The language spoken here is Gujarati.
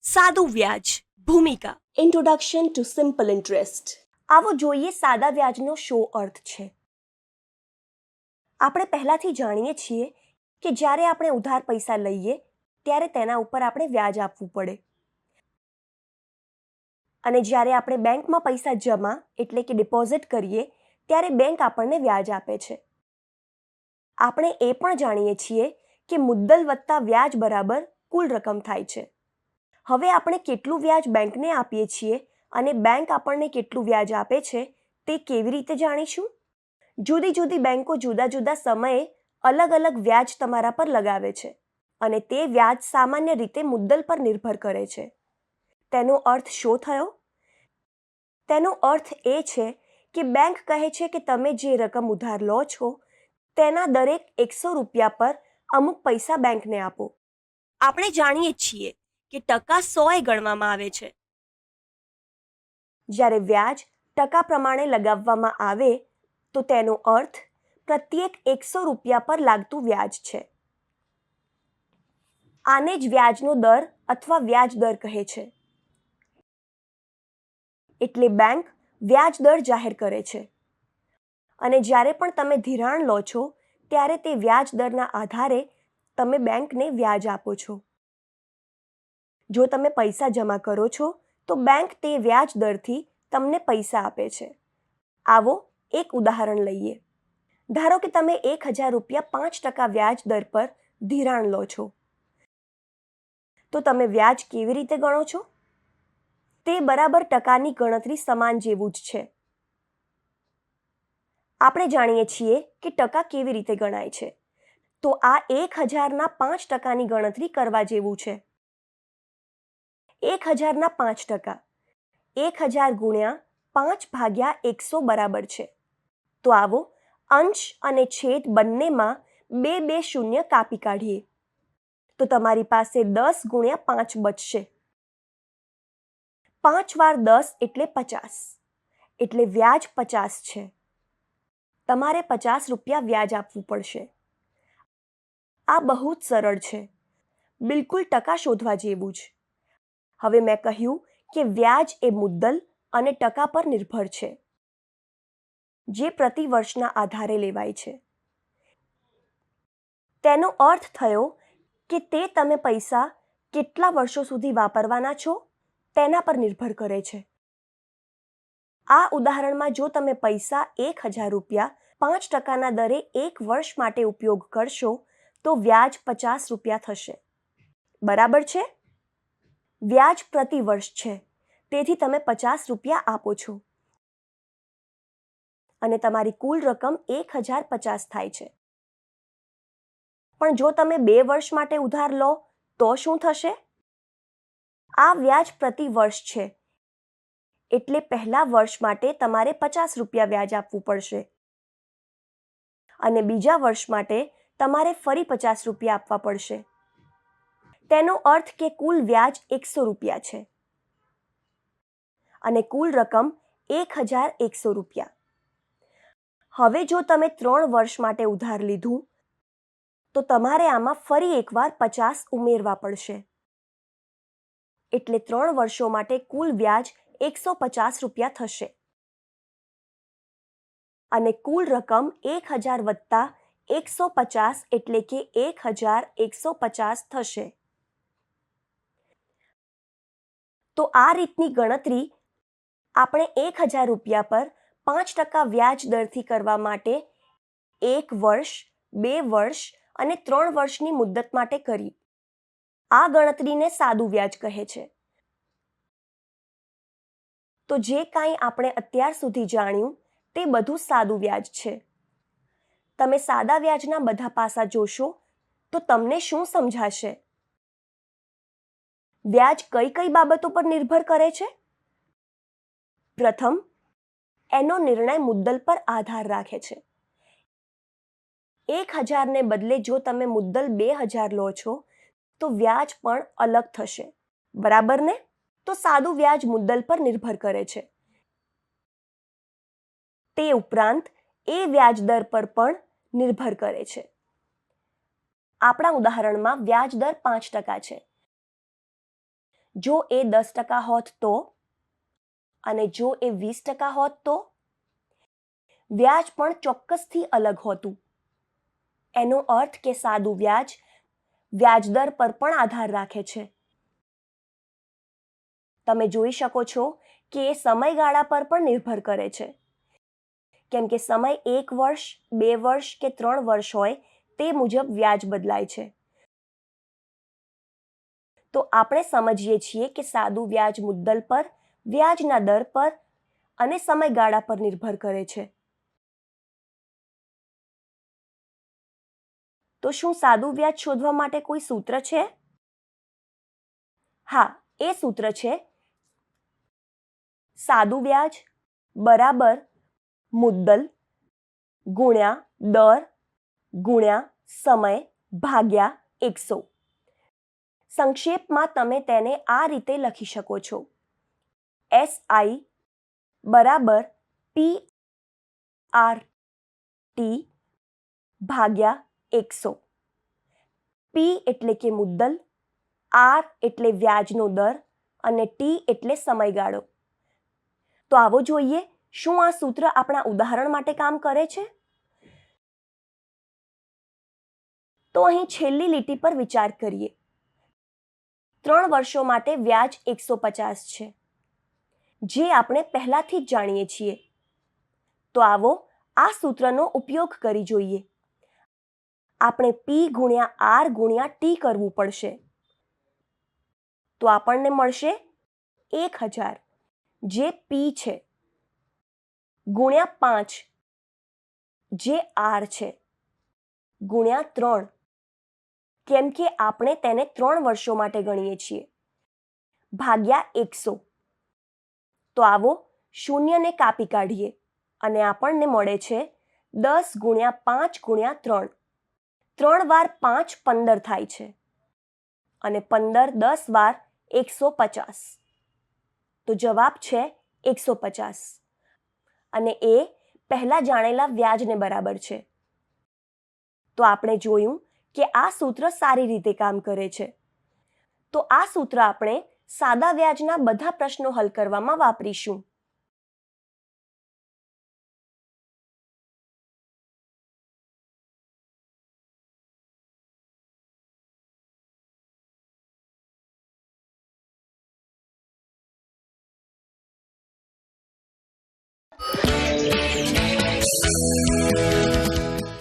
સાદું વ્યાજ ભૂમિકા ઇન્ટ્રોડક્શન ટુ સિમ્પલ ઇન્ટરેસ્ટ. આવો જોઈએ સાદા વ્યાજનો શું અર્થ છે. આપણે પહેલાથી જાણીએ છીએ કે જ્યારે આપણે ઉધાર પૈસા લઈએ ત્યારે તેના ઉપર આપણે વ્યાજ આપવું પડે, અને જ્યારે આપણે બેંકમાં પૈસા જમા એટલે કે ડિપોઝિટ કરીએ ત્યારે બેંક આપણને વ્યાજ આપે છે. આપણે એ પણ જાણીએ છીએ કે મુદ્દલ વત્તા વ્યાજ બરાબર કુલ રકમ થાય છે. હવે આપણે કેટલું વ્યાજ બેંકને આપીએ છીએ અને બેંક આપણને કેટલું વ્યાજ આપે છે તે કેવી રીતે જાણીશું? જુદી જુદી બેંકો જુદા જુદા સમયે અલગ અલગ વ્યાજ તમારા પર લગાવે છે અને તે વ્યાજ સામાન્ય રીતે મુદ્દલ પર નિર્ભર કરે છે. તેનો અર્થ શું થયો? તેનો અર્થ એ છે કે બેંક કહે છે કે તમે જે રકમ ઉધાર લો છો તેના દરેક 100 રૂપિયા પર અમુક પૈસા બેંકને આપો. આપણે જાણીએ છીએ કે ટકા 100 ગણવામાં આવે છે. જ્યારે વ્યાજ ટકા પ્રમાણે લગાવવામાં આવે તો તેનો અર્થ પ્રત્યેક 100 રૂપિયા પર લાગતું વ્યાજ છે. આને જ વ્યાજનો દર અથવા વ્યાજ દર કહે છે. એટલે બેંક વ્યાજ દર જાહેર કરે છે અને જ્યારે પણ તમે ધિરાણ લો છો ત્યારે તે વ્યાજ દરના આધારે તમે બેંકને વ્યાજ આપો છો. જો તમે પૈસા જમા કરો છો તો બેંક તે વ્યાજ દરથી તમને પૈસા આપે છે. આવો એક ઉદાહરણ લઈએ. ધારો કે તમે 1000 રૂપિયા 5% વ્યાજ દર પર ધિરાણ લો છો. તો તમે વ્યાજ કેવી રીતે ગણો છો? તે બરાબર ટકાની ગણતરી સમાન જેવું જ છે. આપણે જાણીએ છીએ કે ટકા કેવી રીતે ગણાય છે. તો આ 1000ના 5%ની ગણતરી કરવા જેવું છે. 1000ના 5%, 1000 ગુણ્યા 5/100 બરાબર છે. તો આવો અંશ અને છેદ બંનેમાં 2 શૂન્ય કાપી કાઢીએ તો તમારી પાસે 10 ગુણ્યા 5 બચશે. 5 વાર 10 એટલે 50, એટલે વ્યાજ 50 છે. તમારે 50 રૂપિયા વ્યાજ આપવું પડશે. આ બહુ જ સરળ છે, બિલકુલ ટકા શોધવા જેવું જ. હવે મેં કહ્યું કે વ્યાજ એ મુદ્દલ અને ટકા પર નિર્ભર છે, જે પ્રતિ વર્ષના આધારે લેવાય છે. તેનો અર્થ થયો કે તે તમે પૈસા કેટલા વર્ષો સુધી વાપરવાના છો તેના પર નિર્ભર કરે છે. આ ઉદાહરણમાં જો તમે પૈસા 1000 રૂપિયા 5%ના દરે 1 વર્ષ માટે ઉપયોગ કરશો તો વ્યાજ 50 રૂપિયા થશે. બરાબર છે? વ્યાજ પ્રતિ વર્ષ છે, તેથી તમે 50 રૂપિયા આપો છો અને તમારી કુલ રકમ 1050 થાય છે. પણ જો તમે 2 વર્ષ માટે ઉધાર લો તો શું થશે? આ વ્યાજ પ્રતિ વર્ષ છે, એટલે પહેલા વર્ષ માટે તમારે 50 રૂપિયા વ્યાજ આપવું પડશે અને બીજા વર્ષ માટે તમારે ફરી 50 રૂપિયા આપવા પડશે. તેનો અર્થ કે કુલ વ્યાજ 100 રૂપિયા છે અને કુલ રકમ 1100 રૂપિયા. હવે જો તમે 3 વર્ષ માટે ઉધાર લીધું તો તમારે આમાં ફરી એકવાર 50 ઉમેરવા પડશે, એટલે 3 વર્ષો માટે કુલ વ્યાજ 150 રૂપિયા થશે અને કુલ રકમ 1000 વત્તા 150 એટલે કે 1150 થશે. તો આ રીતની ગણતરી આપણે 1000 રૂપિયા પર 5% વ્યાજ દરથી કરવા માટે 1 વર્ષ, 2 વર્ષ અને 3 વર્ષની મુદ્દત માટે કરી. આ ગણતરીને સાદું વ્યાજ કહે છે. તો જે કાંઈ આપણે અત્યાર સુધી જાણ્યું તે બધું સાદું વ્યાજ છે. તમે સાદા વ્યાજના બધા પાસા જોશો તો તમને શું સમજાશે? વ્યાજ કઈ કઈ બાબતો પર નિર્ભર કરે છે? પ્રથમ, એનો નિર્ણય મુદ્દલ પર આધાર રાખે છે. 1000 ને બદલે જો તમે મુદ્દલ 2000 લો છો તો વ્યાજ પણ અલગ થશે. બરાબર ને? તો સાદું વ્યાજ મુદ્દલ પર નિર્ભર કરે છે. તે ઉપરાંત એ વ્યાજ દર પર પણ નિર્ભર કરે છે. આપણા ઉદાહરણમાં વ્યાજ દર 5% છે. જો એ 10% હોત તો, અને જો એ 20% હોત તો? વ્યાજ પણ ચોક્કસથી અલગ હોતું. એનો અર્થ કે સાદું વ્યાજ વ્યાજદર પર પણ આધાર રાખે છે. તમે જોઈ શકો છો કે એ સમયગાળા પર પણ નિર્ભર કરે છે. કેમ કે સમય 1 વર્ષ, 2 વર્ષ કે 3 વર્ષ હોય તે મુજબ વ્યાજ બદલાય છે. તો આપણે સમજીએ છીએ કે સાદું વ્યાજ મુદ્દલ પર, વ્યાજના દર પર અને સમયગાળા પર નિર્ભર કરે છે. તો શું સાદું વ્યાજ શોધવા માટે કોઈ સૂત્ર છે? હા, એ સૂત્ર છે સાદું વ્યાજ બરાબર મુદ્દલ ગુણ્યા દર ગુણ્યા સમય ભાગ્યા 100. સંક્ષેપમાં તમે તેને આ રીતે લખી શકો છો. SI બરાબર PRT ભાગ્યા 100. P એટલે કે મુદ્દલ, R એટલે વ્યાજનો દર અને T એટલે સમયગાળો. તો આવો જોઈએ શું આ સૂત્ર આપણા ઉદાહરણ માટે કામ કરે છે? તો અહીં છેલ્લી લીટી પર વિચાર કરીએ. 3 વર્ષો માટે વ્યાજ 150 છે, જે આપણે પહેલાથી જ જાણીએ છીએ. તો આવો આ સૂત્રનો ઉપયોગ કરી જોઈએ. આપણે P ગુણ્યા R ગુણ્યા T કરવું પડશે. તો આપણને મળશે 1000, જે P છે, ગુણ્યા 5, જે R છે, ગુણ્યા 3, કેમ કે આપણે તેને 3 વર્ષો માટે ગણીએ છીએ, ભાગ્યા 100. તો આવો શૂન્યને કાપી કાઢીએ અને આપણને મળે છે 10 ગુણ્યા 5 ગુણ્યા 3. 3 વાર 5 15 થાય છે અને 15 10 વાર 150. તો જવાબ છે 150 અને એ પહેલા જાણેલા વ્યાજને બરાબર છે. તો આપણે જોયું કે આ સૂત્ર સારી રીતે કામ કરે છે. તો આ સૂત્ર આપણે સાદા વ્યાજના બધા પ્રશ્નો હલ કરવામાં વાપરીશું.